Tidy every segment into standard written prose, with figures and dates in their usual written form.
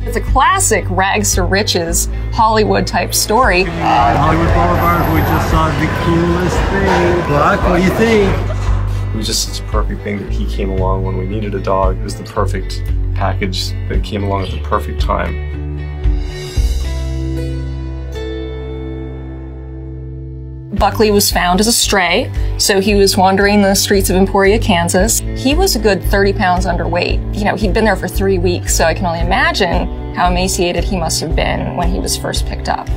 It's a classic rags to riches Hollywood type story. Hollywood Boulevard, we just saw the coolest thing. Buck, what do you think? It was just such a perfect thing that he came along when we needed a dog. It was the perfect package that came along at the perfect time. Buckley was found as a stray, so he was wandering the streets of Emporia, Kansas. He was a good 30 pounds underweight. You know, he'd been there for 3 weeks, so I can only imagine how emaciated he must have been when he was first picked up.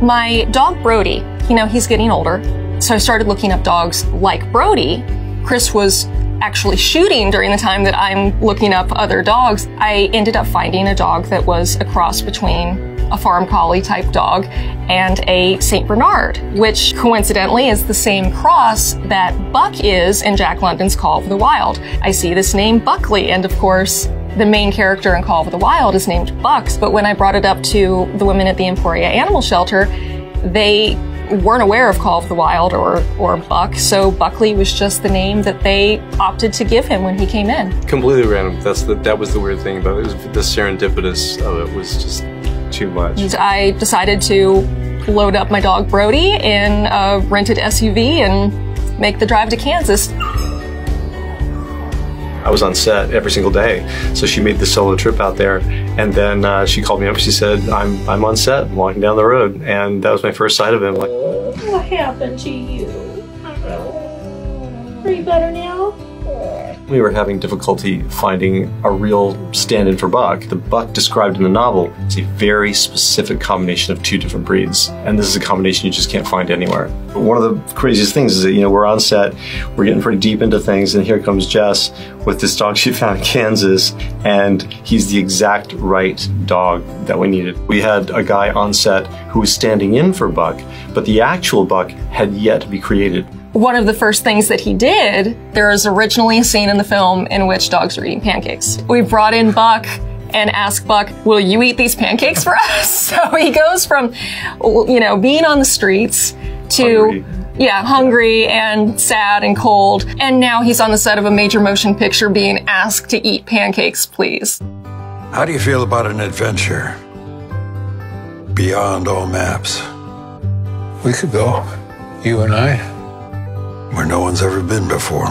My dog Brody, you know, he's getting older, so I started looking up dogs like Brody. Chris was actually shooting during the time that I'm looking up other dogs. I ended up finding a dog that was a cross between a farm collie type dog and a St. Bernard, which coincidentally is the same cross that Buck is in Jack London's Call of the Wild. I see this name Buckley, and of course the main character in Call of the Wild is named Bucks, but when I brought it up to the women at the Emporia Animal Shelter, they weren't aware of Call of the Wild or Buck, so Buckley was just the name that they opted to give him when he came in. Completely random. That was the weird thing about it. The serendipitous of it was just too much. I decided to load up my dog Brody in a rented SUV and make the drive to Kansas. I was on set every single day, so she made the solo trip out there, and then she called me up. She said, "I'm on set, walking down the road," and that was my first sight of him. Like, what happened to you? Are you better now? We were having difficulty finding a real stand-in for Buck. The Buck described in the novel is a very specific combination of 2 different breeds, and this is a combination you just can't find anywhere. But one of the craziest things is that, you know, we're on set, we're getting pretty deep into things, and here comes Jess with this dog she found in Kansas, and he's the exact right dog that we needed. We had a guy on set who was standing in for Buck, but the actual Buck had yet to be created. One of the first things that he did, there is originally a scene in the film in which dogs are eating pancakes. We brought in Buck and asked Buck, "Will you eat these pancakes for us?" So he goes from, you know, being on the streets to hungry and sad and cold, and now he's on the set of a major motion picture being asked to eat pancakes, please. How do you feel about an adventure beyond all maps? We could go, you and I. Where no one's ever been before.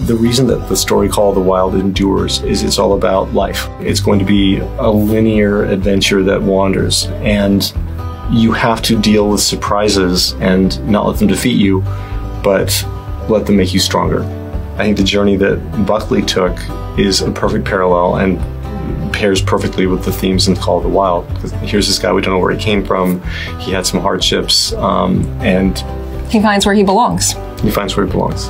The reason that the story Call of the Wild endures is it's all about life. It's going to be a linear adventure that wanders, and you have to deal with surprises and not let them defeat you, but let them make you stronger. I think the journey that Buckley took is a perfect parallel and pairs perfectly with the themes in Call of the Wild. Because here's this guy, we don't know where he came from, he had some hardships, and he finds where he belongs. He finds where he belongs.